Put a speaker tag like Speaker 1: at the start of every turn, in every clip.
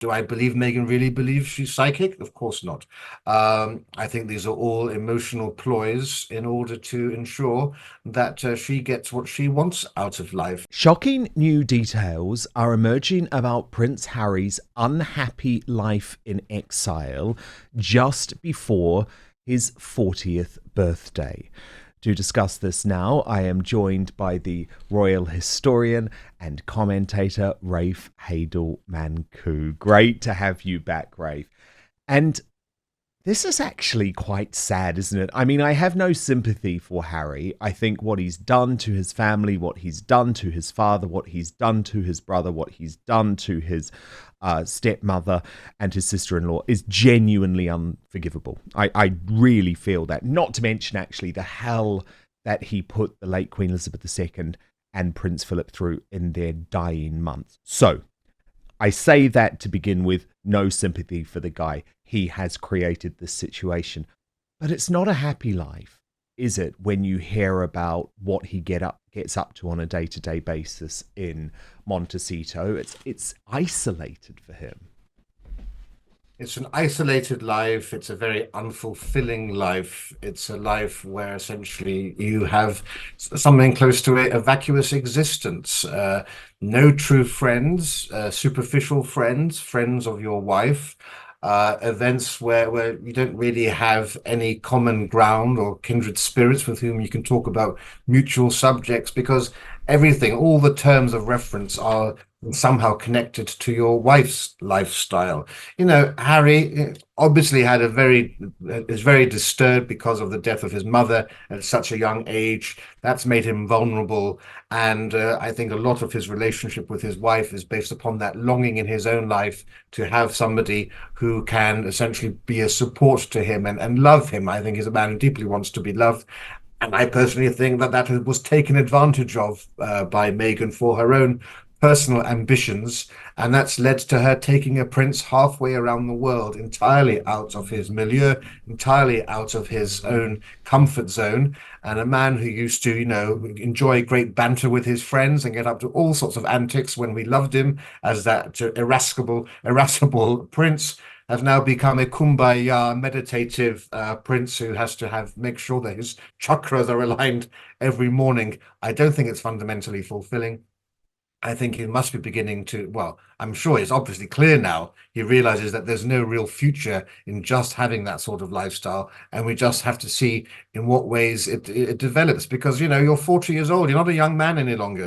Speaker 1: Do I believe Meghan really believes she's psychic? Of course not. I think these are all emotional ploys in order to ensure that she gets what she wants out of life.
Speaker 2: Shocking new details are emerging about Prince Harry's unhappy life in exile just before his 40th birthday. To discuss this now, I am joined by the royal historian and commentator Rafe Hadel-Mancu. Great to have you back, Rafe. And this is actually quite sad, isn't it? I mean, I have no sympathy for Harry. I think what he's done to his family, what he's done to his father, what he's done to his brother, what he's done to his stepmother and his sister-in-law is genuinely unforgivable. I really feel that. Not to mention, actually, the hell that he put the late Queen Elizabeth II and Prince Philip through in their dying months. So, I say that to begin with, no sympathy for the guy. He has created this situation. But it's not a happy life, is it, when you hear about what he gets up to on a day-to-day basis in Montecito? It's isolated for him.
Speaker 1: It's an isolated life. It's a very unfulfilling life. It's a life where essentially you have something close to a vacuous existence. No true friends, superficial friends, friends of your wife, events where you don't really have any common ground or kindred spirits with whom you can talk about mutual subjects because everything, all the terms of reference are somehow connected to your wife's lifestyle. Harry obviously is very disturbed because of the death of his mother at such a young age. That's made him vulnerable. And I think a lot of his relationship with his wife is based upon that longing in his own life to have somebody who can essentially be a support to him and love him. I think he's a man who deeply wants to be loved. And I personally think that was taken advantage of by Meghan for her own personal ambitions, and that's led to her taking a prince halfway around the world, entirely out of his milieu, entirely out of his own comfort zone, and a man who used to, enjoy great banter with his friends and get up to all sorts of antics when we loved him as that irascible prince has now become a kumbaya meditative prince who has to make sure that his chakras are aligned every morning. I don't think it's fundamentally fulfilling. I think he must be beginning to, well, I'm sure it's obviously clear now. He realizes that there's no real future in just having that sort of lifestyle. And we just have to see in what ways it develops because, you're 40 years old. You're not a young man any longer.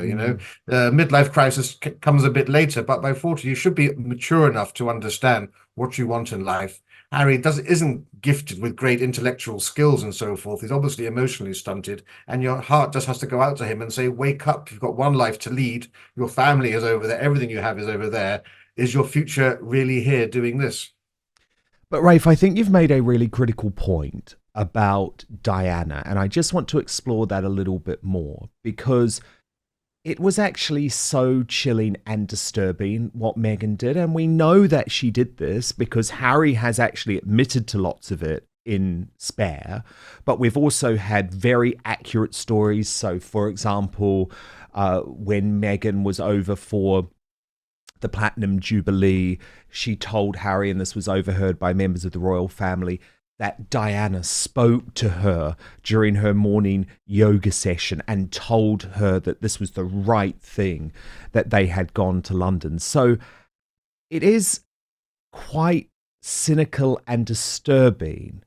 Speaker 1: The midlife crisis comes a bit later, but by 40, you should be mature enough to understand what you want in life. Harry isn't gifted with great intellectual skills and so forth. He's obviously emotionally stunted, and your heart just has to go out to him and say, "Wake up! You've got one life to lead. Your family is over there. Everything you have is over there. Is your future really here doing this?"
Speaker 2: But Rafe, I think you've made a really critical point about Diana, and I just want to explore that a little bit more because it was actually so chilling and disturbing what Meghan did. And we know that she did this because Harry has actually admitted to lots of it in Spare. But we've also had very accurate stories. So, for example, when Meghan was over for the Platinum Jubilee, she told Harry, and this was overheard by members of the royal family, that Diana spoke to her during her morning yoga session and told her that this was the right thing, that they had gone to London. So it is quite cynical and disturbing,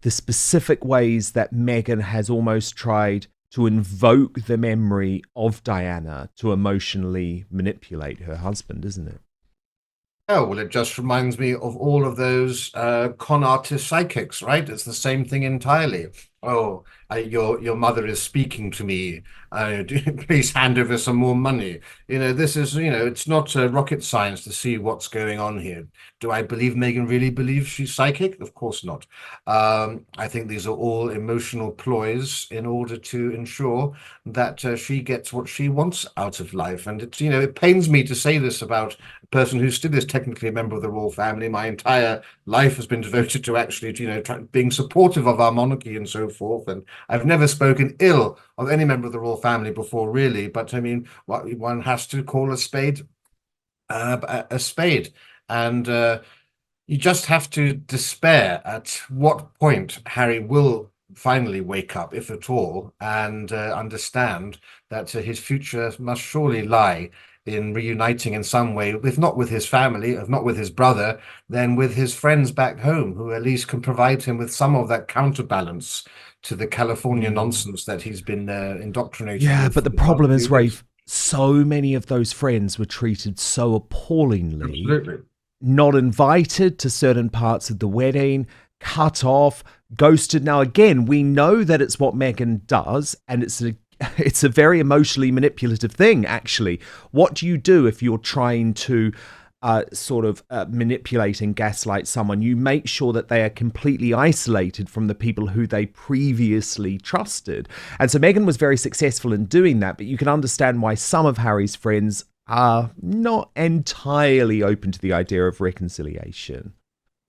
Speaker 2: the specific ways that Meghan has almost tried to invoke the memory of Diana to emotionally manipulate her husband, isn't it?
Speaker 1: Oh, well, it just reminds me of all of those con artist psychics, right? It's the same thing entirely. Oh, your mother is speaking to me. Please hand over some more money. This is, it's not rocket science to see what's going on here. Do I believe Meghan really believes she's psychic? Of course not. I think these are all emotional ploys in order to ensure that she gets what she wants out of life. And it pains me to say this about a person who still is technically a member of the royal family. My entire life has been devoted to actually, being supportive of our monarchy and so forth. And I've never spoken ill of any member of the royal family before, really. But I mean, one has to call a spade a spade. And you just have to despair at what point Harry will finally wake up, if at all, and understand that his future must surely lie in reuniting in some way, if not with his family, if not with his brother, then with his friends back home, who at least can provide him with some of that counterbalance to the California
Speaker 2: Mm.
Speaker 1: nonsense that he's been indoctrinated
Speaker 2: Yeah,
Speaker 1: with
Speaker 2: but
Speaker 1: for
Speaker 2: the
Speaker 1: the past
Speaker 2: problem
Speaker 1: few
Speaker 2: is,
Speaker 1: years.
Speaker 2: Rafe, so many of those friends were treated so appallingly,
Speaker 1: Absolutely.
Speaker 2: not invited to certain parts of the wedding, cut off, ghosted. Now, again, we know that it's what Meghan does, and it's a very emotionally manipulative thing, actually. What do you do if you're trying to manipulate and gaslight someone? You make sure that they are completely isolated from the people who they previously trusted. And so Meghan was very successful in doing that, but you can understand why some of Harry's friends are not entirely open to the idea of reconciliation.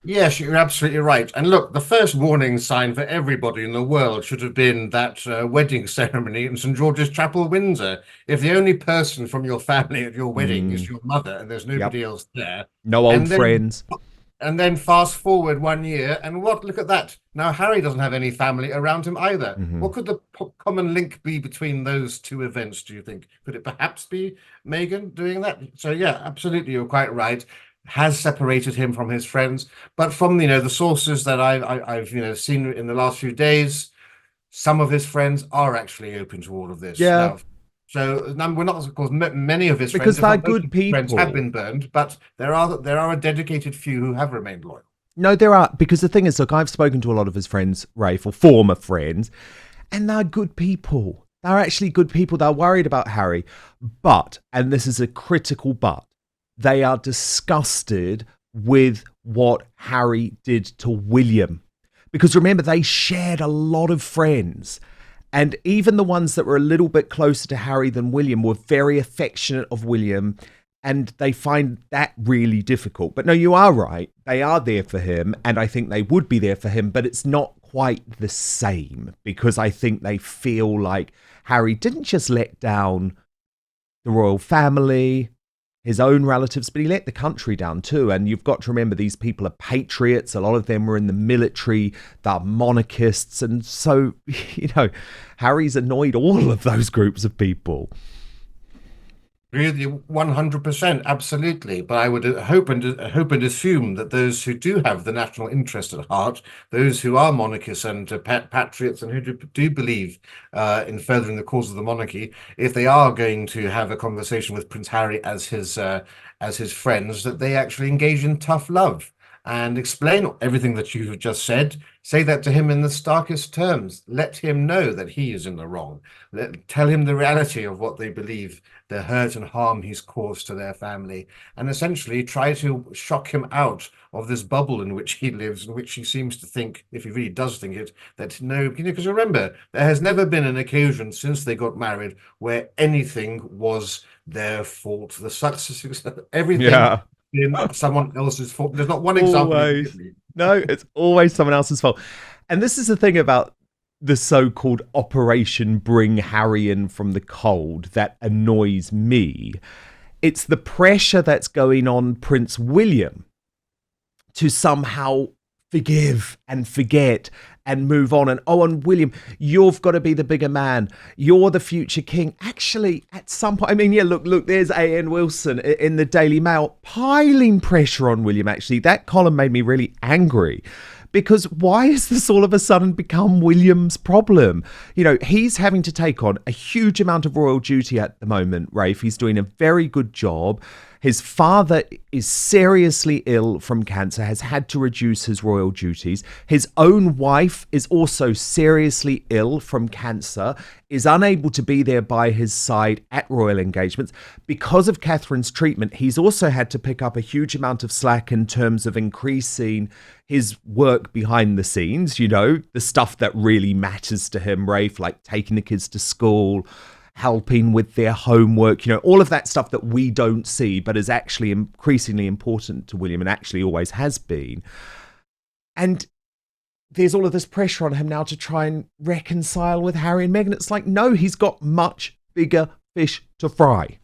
Speaker 1: Yes, you're absolutely right. And look, the first warning sign for everybody in the world should have been that wedding ceremony in St. George's Chapel, Windsor. If the only person from your family at your wedding is
Speaker 2: Mm,
Speaker 1: your mother and there's
Speaker 2: yep.
Speaker 1: nobody else there,
Speaker 2: No old
Speaker 1: and then
Speaker 2: friends.
Speaker 1: fast forward 1 year, and what? Look at that. Now Harry doesn't have any family around him either.
Speaker 2: Hmm.
Speaker 1: What could the common link be between those two events, do you think? Could it perhaps be Meghan doing that? So yeah, absolutely, you're quite right. Has separated him from his friends, but from the sources that I've seen in the last few days, some of his friends are actually open to all of this
Speaker 2: Yeah,
Speaker 1: now. So we're not, of course, many of his friends,
Speaker 2: because
Speaker 1: if
Speaker 2: they're
Speaker 1: not most
Speaker 2: good
Speaker 1: of his friends, have
Speaker 2: people.
Speaker 1: been burned, but there are a dedicated few who have remained loyal.
Speaker 2: No, there are, because the thing is, look, I've spoken to a lot of his friends, Rafe, or former friends, and they're good people. They're actually good people. They're worried about Harry. But, and this is a critical but, they are disgusted with what Harry did to William. Because remember, they shared a lot of friends. And even the ones that were a little bit closer to Harry than William were very affectionate of William. And they find that really difficult. But no, you are right. They are there for him. And I think they would be there for him. But it's not quite the same, because I think they feel like Harry didn't just let down the royal family, his own relatives, but he let the country down too. And you've got to remember, these people are patriots. A lot of them were in the military, they're monarchists. And so, Harry's annoyed all of those groups of people.
Speaker 1: Really, 100%, absolutely. But I would hope and assume that those who do have the national interest at heart, those who are monarchists and patriots, and who do believe in furthering the cause of the monarchy, if they are going to have a conversation with Prince Harry as his friends, that they actually engage in tough love and explain everything that you have just said. Say that to him in the starkest terms. Let him know that he is in the wrong. Tell him the reality of what they believe, the hurt and harm he's caused to their family, and essentially try to shock him out of this bubble in which he lives, in which he seems to think, if he really does think it, that no, because remember, there has never been an occasion since they got married where anything was their fault. The success, everything
Speaker 2: Yeah.
Speaker 1: in someone else's fault. There's not one example you can give
Speaker 2: Always.
Speaker 1: me.
Speaker 2: No, it's always someone else's fault. And this is the thing about the so-called Operation Bring Harry In from the Cold that annoys me. It's the pressure that's going on Prince William to somehow forgive and forget and move on. And William, you've got to be the bigger man. You're the future king. Actually, at some point, I mean, yeah, look, there's A.N. Wilson in the Daily Mail piling pressure on William. Actually, that column made me really angry. Because why has this all of a sudden become William's problem? He's having to take on a huge amount of royal duty at the moment, Rafe. He's doing a very good job. His father is seriously ill from cancer, has had to reduce his royal duties. His own wife is also seriously ill from cancer, is unable to be there by his side at royal engagements. Because of Catherine's treatment, he's also had to pick up a huge amount of slack in terms of increasing his work behind the scenes, the stuff that really matters to him, Rafe, like taking the kids to school, helping with their homework, all of that stuff that we don't see, but is actually increasingly important to William and actually always has been. And there's all of this pressure on him now to try and reconcile with Harry and Meghan. It's like, no, he's got much bigger fish to fry.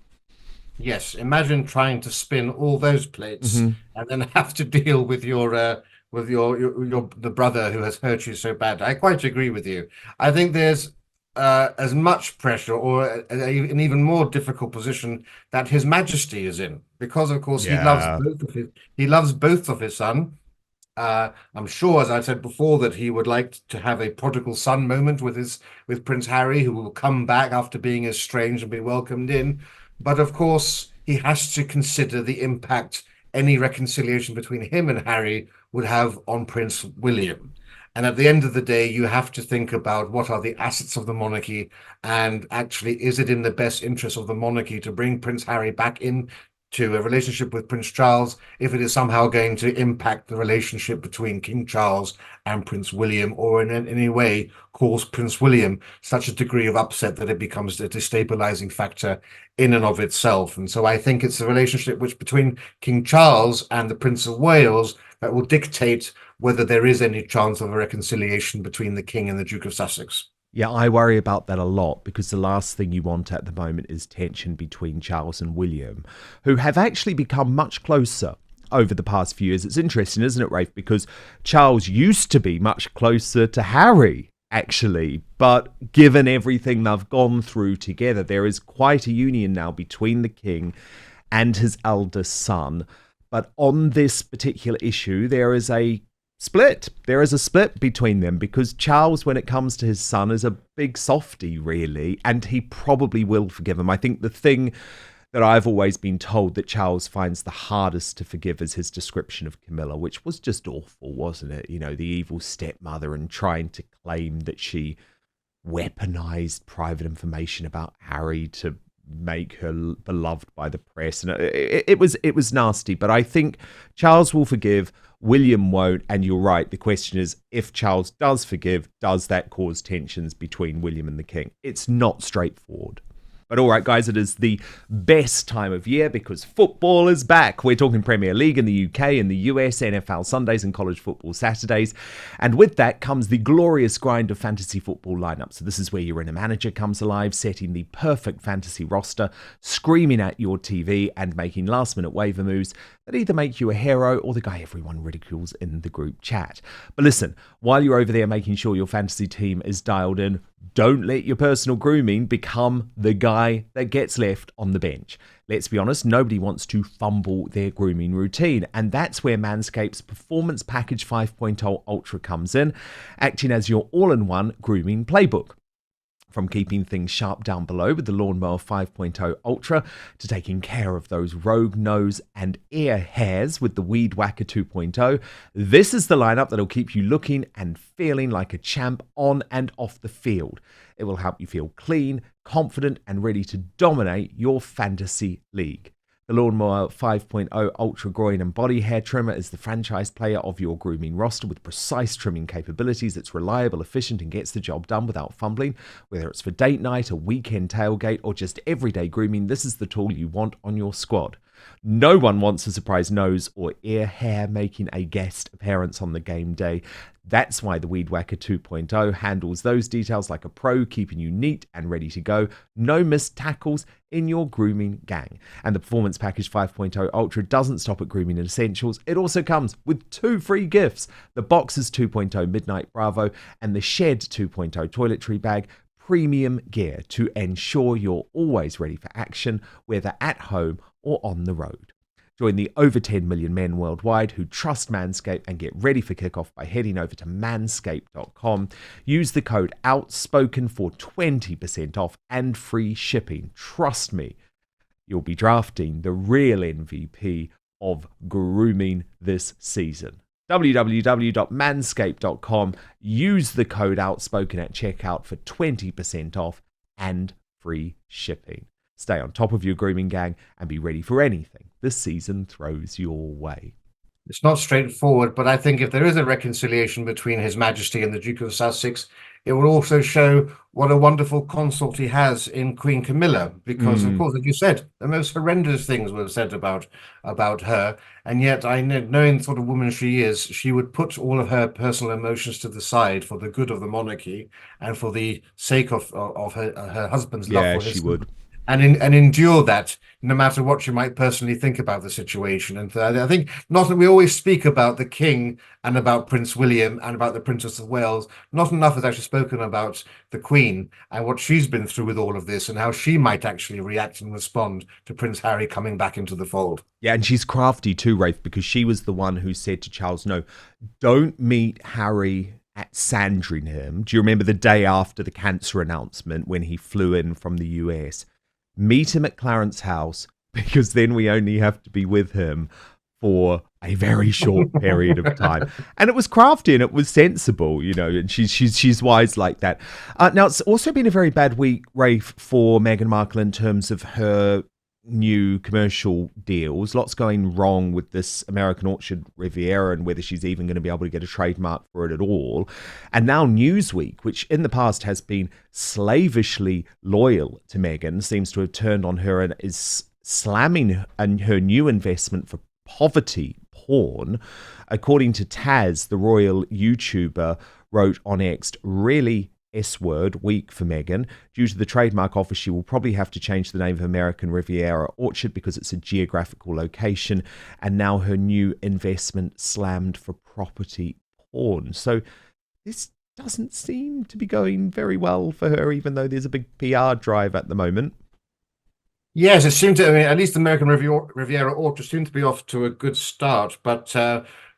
Speaker 1: Yes, imagine trying to spin all those plates
Speaker 2: Hmm.
Speaker 1: and then have to deal with your the brother who has hurt you so bad. I quite agree with you. I think there's as much pressure or an even more difficult position that His Majesty is in because, of course,
Speaker 2: Yeah.
Speaker 1: he loves both of his son. I'm sure, as I said before, that he would like to have a prodigal son moment with Prince Harry, who will come back after being estranged and be welcomed in. But of course, he has to consider the impact any reconciliation between him and Harry would have on Prince William. And at the end of the day, you have to think about what are the assets of the monarchy, and actually, is it in the best interest of the monarchy to bring Prince Harry back in to a relationship with Prince Charles if it is somehow going to impact the relationship between King Charles and Prince William, or in any way cause Prince William such a degree of upset that it becomes a destabilizing factor in and of itself. And so I think it's the relationship which between King Charles and the Prince of Wales that will dictate whether there is any chance of a reconciliation between the King and the Duke of Sussex.
Speaker 2: Yeah, I worry about that a lot because the last thing you want at the moment is tension between Charles and William, who have actually become much closer over the past few years. It's interesting, isn't it, Rafe? Because Charles used to be much closer to Harry, actually. But given everything they've gone through together, there is quite a union now between the king and his eldest son. But on this particular issue, there is a split. There is a split between them because Charles, when it comes to his son, is a big softie, really, and he probably will forgive him. I think the thing that I've always been told that Charles finds the hardest to forgive is his description of Camilla, which was just awful, wasn't it? You know, the evil stepmother and trying to claim that she weaponized private information about Harry to make her beloved by the press, and it was nasty. But I think Charles will forgive, William won't. And you're right, the question is, if Charles does forgive, does that cause tensions between William and the king? It's not straightforward. But all right, guys, it is the best time of year because football is back. We're talking Premier League in the UK, in the US, NFL Sundays and college football Saturdays. And with that comes the glorious grind of fantasy football lineup. So this is where your inner manager comes alive, setting the perfect fantasy roster, screaming at your TV and making last-minute waiver moves that either make you a hero or the guy everyone ridicules in the group chat. But listen, while you're over there making sure your fantasy team is dialed in, don't let your personal grooming become the guy that gets left on the bench. Let's be honest, nobody wants to fumble their grooming routine, and that's where Manscaped's Performance Package 5.0 Ultra comes in, acting as your all-in-one grooming playbook. From keeping things sharp down below with the Lawnmower 5.0 Ultra to taking care of those rogue nose and ear hairs with the Weed Whacker 2.0, this is the lineup that'll keep you looking and feeling like a champ on and off the field. It will help you feel clean, confident, and ready to dominate your fantasy league. The Lawnmower 5.0 Ultra Groin and Body Hair Trimmer is the franchise player of your grooming roster with precise trimming capabilities that's reliable, efficient, and gets the job done without fumbling. Whether it's for date night, a weekend tailgate, or just everyday grooming, this is the tool you want on your squad. No one wants a surprise nose or ear hair making a guest appearance on the game day. That's why the Weed Whacker 2.0 handles those details like a pro, keeping you neat and ready to go. No missed tackles in your grooming gang. And the Performance Package 5.0 Ultra doesn't stop at grooming and essentials. It also comes with 2 free gifts: the Boxers 2.0 Midnight Bravo and the Shed 2.0 Toiletry Bag. Premium gear to ensure you're always ready for action, whether at home or on the road. Join the over 10 million men worldwide who trust Manscaped and get ready for kickoff by heading over to manscaped.com. Use the code OUTSPOKEN for 20% off and free shipping. Trust me, you'll be drafting the real MVP of grooming this season. www.manscaped.com. Use the code OUTSPOKEN at checkout for 20% off and free shipping. Stay on top of your grooming gang and be ready for anything this season throws your way.
Speaker 1: It's not straightforward, but I think if there is a reconciliation between His Majesty and the Duke of Sussex, it will also show what a wonderful consort he has in Queen Camilla, because, of course, as you said, the most horrendous things were said about her, and yet I know, knowing the sort of woman she is, she would put all of her personal emotions to the side for the good of the monarchy and for the sake of her husband's love
Speaker 2: Yeah,
Speaker 1: for
Speaker 2: she
Speaker 1: his
Speaker 2: would.
Speaker 1: and endure that, no matter what you might personally think about the situation. And I think not that we always speak about the King and about Prince William and about the Princess of Wales. Not enough is actually spoken about the Queen and what she's been through with all of this and how she might actually react and respond to Prince Harry coming back into the fold.
Speaker 2: Yeah, and she's crafty too, Rafe, because she was the one who said to Charles, no, don't meet Harry at Sandringham. Do you remember the day after the cancer announcement when he flew in from the US? Meet him at Clarence House, because then we only have to be with him for a very short period of time. And it was crafty and it was sensible, you know, and she's wise like that. Now, it's also been a very bad week, Rafe, for Meghan Markle in terms of her new commercial deals. Lots going wrong with this American Orchard Riviera and whether she's even going to be able to get a trademark for it at all. And now Newsweek, which in the past has been slavishly loyal to Meghan, seems to have turned on her and is slamming her new investment for poverty porn. According to Taz, the royal YouTuber, wrote on X, really S-word week for Meghan. Due to the trademark office, she will probably have to change the name of American Riviera Orchard because it's a geographical location, and now her new investment slammed for property porn. So this doesn't seem to be going very well for her, even though there's a big PR drive at the moment.
Speaker 1: Yes, it seemed to, I mean, at least American Riviera Orchard seemed to be off to a good start, but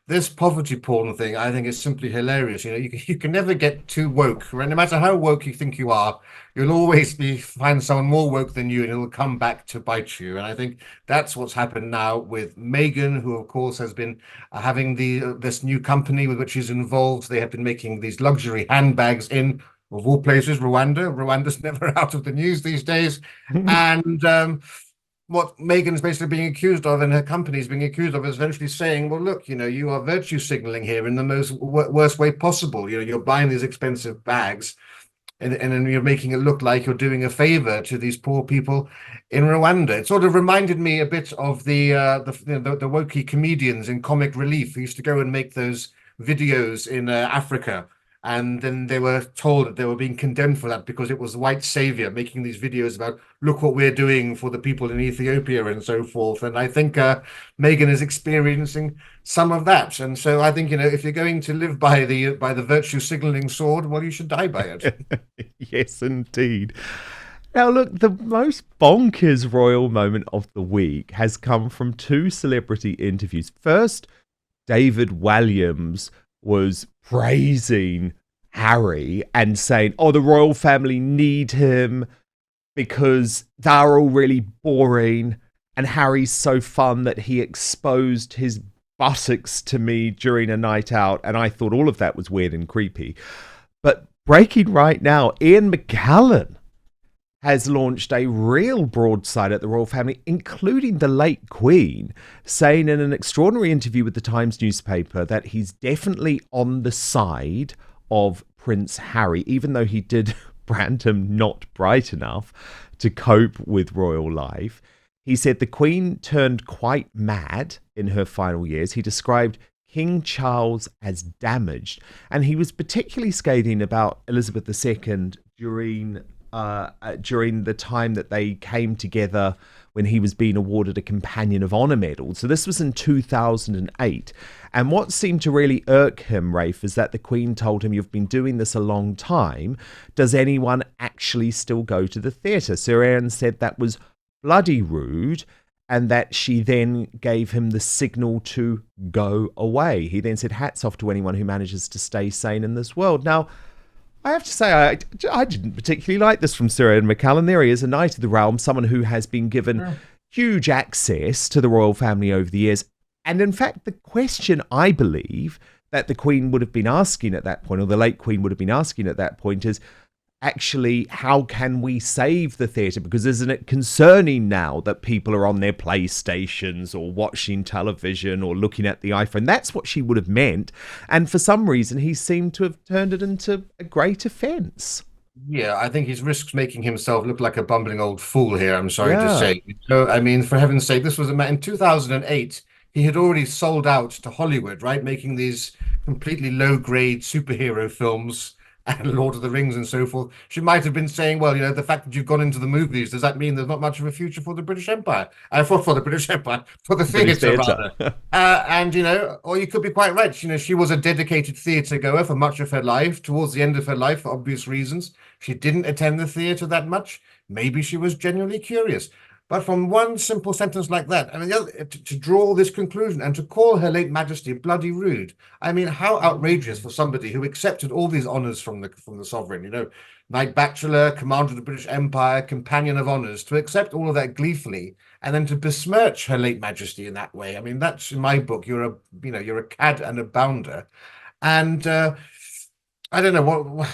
Speaker 1: this poverty porn thing, I think is simply hilarious. You know, you can never get too woke, right? No matter how woke you think you are, you'll always find someone more woke than you, and it'll come back to bite you. And I think that's what's happened now with Meghan, who of course has been having this new company with which she's involved. They have been making these luxury handbags in, of all places, Rwanda. Rwanda's never out of the news these days. And what Meghan is basically being accused of and her company is being accused of is eventually saying, well, look, you know, you are virtue signaling here in the most worst way possible. You know, you're buying these expensive bags and then you're making it look like you're doing a favor to these poor people in Rwanda. It sort of reminded me a bit of the wokey comedians in Comic Relief who used to go and make those videos in Africa. And then they were told that they were being condemned for that because it was the white savior making these videos about, look what we're doing for the people in Ethiopia and so forth. And I think Meghan is experiencing some of that. And so I think, you know, if you're going to live by the virtue signaling sword, well, you should die by it.
Speaker 2: Yes, indeed. Now, look, the most bonkers royal moment of the week has come from two celebrity interviews. First, David Walliams was praising Harry and saying, oh, the royal family need him because they're all really boring and Harry's so fun that he exposed his buttocks to me during a night out. And I thought all of that was weird and creepy. But breaking right now, Ian McKellen has launched a real broadside at the royal family, including the late Queen, saying in an extraordinary interview with the Times newspaper that he's definitely on the side of Prince Harry, even though he did brand him not bright enough to cope with royal life. He said the Queen turned quite mad in her final years. He described King Charles as damaged, and he was particularly scathing about Elizabeth II during the time that they came together when he was being awarded a Companion of Honor medal. So this was in 2008. And what seemed to really irk him, Rafe, is that the Queen told him, you've been doing this a long time. Does anyone actually still go to the theatre? Sir Aaron said that was bloody rude and that she then gave him the signal to go away. He then said, hats off to anyone who manages to stay sane in this world. Now, I have to say, I didn't particularly like this from Sir Ian McKellen. There he is, a knight of the realm, someone who has been given huge access to the royal family over the years. And in fact, the question, I believe, that the Queen would have been asking at that point, or the late Queen would have been asking at that point, is actually, how can we save the theatre? Because isn't it concerning now that people are on their PlayStations or watching television or looking at the iPhone? That's what she would have meant. And for some reason, he seemed to have turned it into a great offence.
Speaker 1: Yeah, I think he risks making himself look like a bumbling old fool here, I'm sorry to say. So, I mean, for heaven's sake, this was in 2008. He had already sold out to Hollywood, right? Making these completely low-grade superhero films and Lord of the Rings and so forth, she might have been saying, well, the fact that you've gone into the movies, does that mean there's not much of a future for the British Empire? For the British Empire, for the
Speaker 2: British
Speaker 1: theatre,
Speaker 2: theatre.
Speaker 1: rather. And, or you could be quite right. She was a dedicated theatre goer for much of her life, towards the end of her life, for obvious reasons. She didn't attend the theatre that much. Maybe she was genuinely curious. But from one simple sentence like that, I mean, to draw this conclusion and to call Her Late Majesty bloody rude, I mean, how outrageous for somebody who accepted all these honours from the sovereign, Knight Bachelor, Commander of the British Empire, Companion of Honours, to accept all of that gleefully and then to besmirch Her Late Majesty in that way. I mean, that's in my book, you're a cad and a bounder. And I don't know what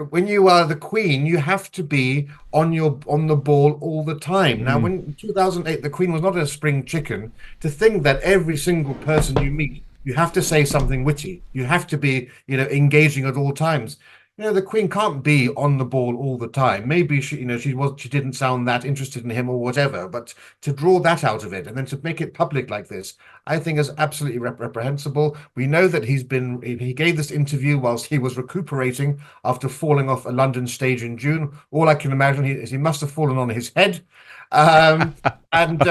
Speaker 1: when you are the Queen, you have to be on the ball all the time. Now, when in 2008 the Queen was not a spring chicken, to think that every single person you meet, you have to say something witty. You have to be, engaging at all times. The Queen can't be on the ball all the time. Maybe she didn't sound that interested in him or whatever, but to draw that out of it and then to make it public like this, I think is absolutely reprehensible. We know that he gave this interview whilst he was recuperating after falling off a London stage in June. All I can imagine is he must have fallen on his head. And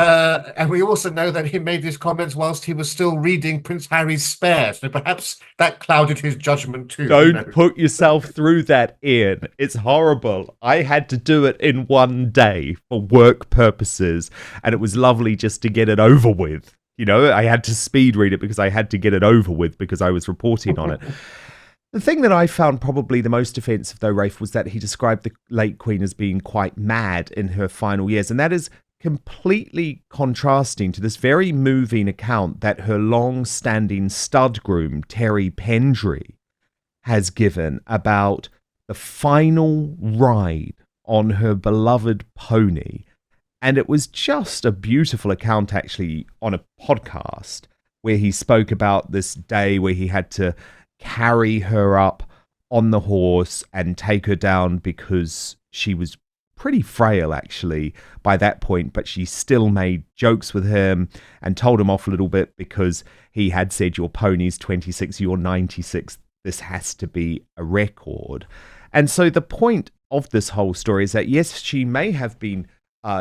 Speaker 1: we also know that he made his comments whilst he was still reading Prince Harry's Spare, so perhaps that clouded his judgment too.
Speaker 2: Don't put yourself through that, Ian. It's horrible. I had to do it in one day for work purposes, and it was lovely just to get it over with. I had to speed read it because I had to get it over with because I was reporting on it. The thing that I found probably the most offensive, though, Rafe, was that he described the late Queen as being quite mad in her final years. And that is completely contrasting to this very moving account that her long-standing stud groom, Terry Pendry, has given about the final ride on her beloved pony. And it was just a beautiful account, actually, on a podcast where he spoke about this day where he had to carry her up on the horse and take her down because she was pretty frail actually by that point, but she still made jokes with him and told him off a little bit because he had said, your pony's 26, you're 96, this has to be a record. And so the point of this whole story is that yes, she may have been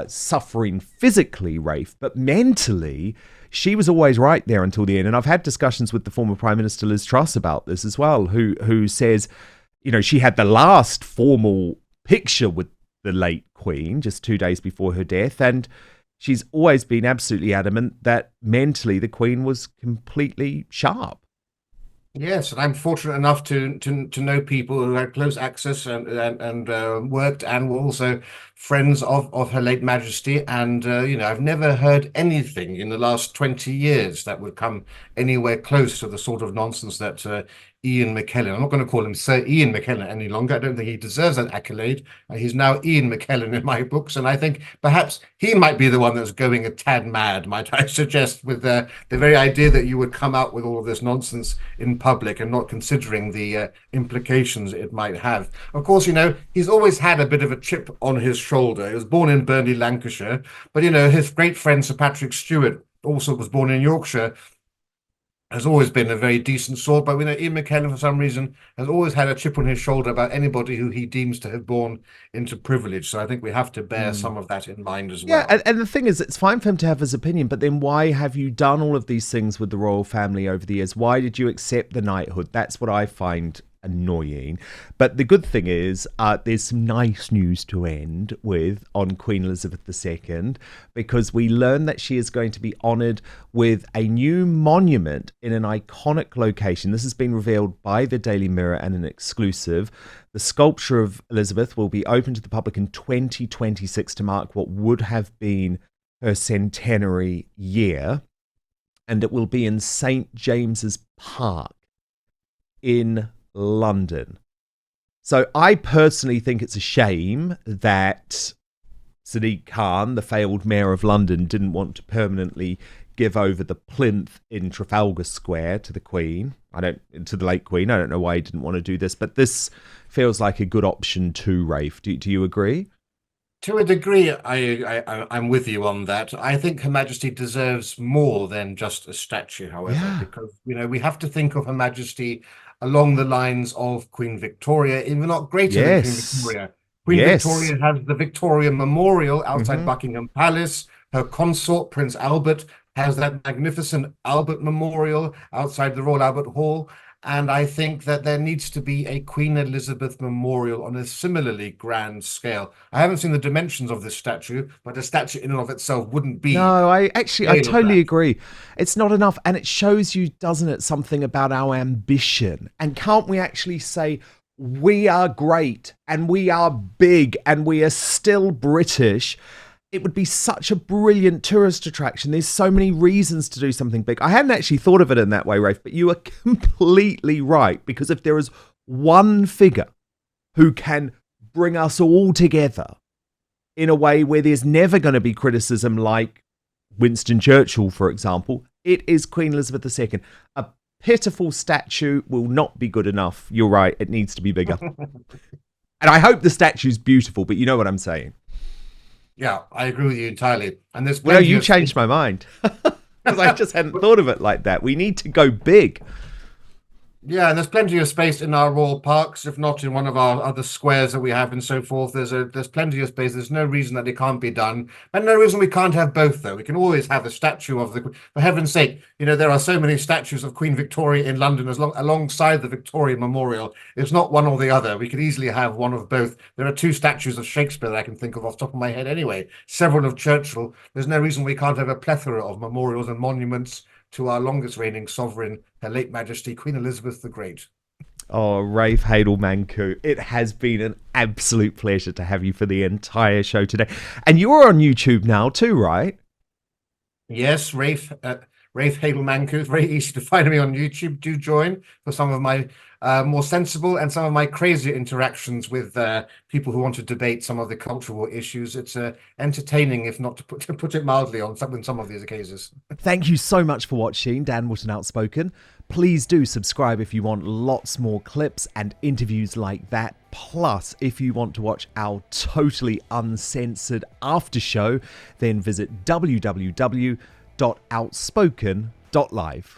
Speaker 2: suffering physically, Rafe, but mentally she was always right there until the end. And I've had discussions with the former Prime Minister Liz Truss about this as well, who says, she had the last formal picture with the late Queen just 2 days before her death, and she's always been absolutely adamant that mentally the Queen was completely sharp.
Speaker 1: Yes, and I'm fortunate enough to know people who had close access and worked and were also friends of Her Late Majesty. And I've never heard anything in the last 20 years that would come anywhere close to the sort of nonsense that Ian McKellen. I'm not going to call him Sir Ian McKellen any longer. I don't think he deserves that accolade. He's now Ian McKellen in my books, and I think perhaps he might be the one that's going a tad mad, might I suggest, with the very idea that you would come out with all of this nonsense in public and not considering the implications it might have. Of course, he's always had a bit of a chip on his shoulder. He was born in Burnley, Lancashire, but his great friend Sir Patrick Stewart also was born in Yorkshire. Has always been a very decent sort, but we know Ian McKellen, for some reason, has always had a chip on his shoulder about anybody who he deems to have born into privilege. So I think we have to bear some of that in mind as well.
Speaker 2: Yeah, and the thing is, it's fine for him to have his opinion, but then why have you done all of these things with the royal family over the years? Why did you accept the knighthood? That's what I find annoying. But the good thing is there's some nice news to end with on Queen Elizabeth II, because we learn that she is going to be honoured with a new monument in an iconic location. This has been revealed by the Daily Mirror and an exclusive. The sculpture of Elizabeth will be open to the public in 2026 to mark what would have been her centenary year, and it will be in St James's Park in London. So I personally think it's a shame that Sadiq Khan, the failed mayor of London, didn't want to permanently give over the plinth in Trafalgar Square to the Queen. To the late Queen. I don't know why he didn't want to do this, but this feels like a good option too, Rafe. Do you agree?
Speaker 1: To a degree, I'm with you on that. I think Her Majesty deserves more than just a statue, however,
Speaker 2: Yeah.
Speaker 1: because we have to think of Her Majesty along the lines of Queen Victoria, even not greater than Queen
Speaker 2: Yes.
Speaker 1: Victoria. Queen
Speaker 2: Yes.
Speaker 1: Victoria has the Victoria Memorial outside
Speaker 2: Hmm.
Speaker 1: Buckingham Palace. Her consort, Prince Albert, has that magnificent Albert Memorial outside the Royal Albert Hall. And I think that there needs to be a Queen Elizabeth memorial on a similarly grand scale. I haven't seen the dimensions of this statue, but a statue in and of itself wouldn't be
Speaker 2: No,
Speaker 1: the
Speaker 2: I
Speaker 1: scale of
Speaker 2: totally
Speaker 1: that.
Speaker 2: agree. It's not enough. And it shows you, doesn't it, something about our ambition. And can't we actually say, we are great and we are big and we are still British? It would be such a brilliant tourist attraction. There's so many reasons to do something big. I hadn't actually thought of it in that way, Rafe, but you are completely right. Because if there is one figure who can bring us all together in a way where there's never going to be criticism like Winston Churchill, for example, it is Queen Elizabeth II. A pitiful statue will not be good enough. You're right. It needs to be bigger. And I hope the statue's beautiful, but you know what I'm saying.
Speaker 1: Yeah, I agree with you entirely. And there's
Speaker 2: Well, no,
Speaker 1: plenty
Speaker 2: you
Speaker 1: of space.
Speaker 2: changed my mind because I just hadn't thought of it like that. We need to go big.
Speaker 1: Yeah, and there's plenty of space in our royal parks, if not in one of our other squares that we have and so forth. There's plenty of space. There's no reason that it can't be done, and no reason we can't have both. Though we can always have a statue of the. For heaven's sake, there are so many statues of Queen Victoria in London alongside the Victoria Memorial. It's not one or the other. We could easily have one of both. There are two statues of Shakespeare that I can think of off the top of my head. Anyway, several of Churchill. There's no reason we can't have a plethora of memorials and monuments to our longest reigning sovereign, Her late Majesty Queen Elizabeth the Great.
Speaker 2: Oh, Rafe Hadelmanku, it has been an absolute pleasure to have you for the entire show today. And you're on YouTube now too, right?
Speaker 1: Yes, Rafe Hadelmanku. It's very easy to find me on YouTube. Do join for some of my more sensible and some of my crazier interactions with people who want to debate some of the cultural issues. It's entertaining, if not to put it mildly, in some of these occasions.
Speaker 2: Thank you so much for watching Dan Wootton Outspoken. Please do subscribe if you want lots more clips and interviews like that. Plus, if you want to watch our totally uncensored after show, then visit www.outspoken.live.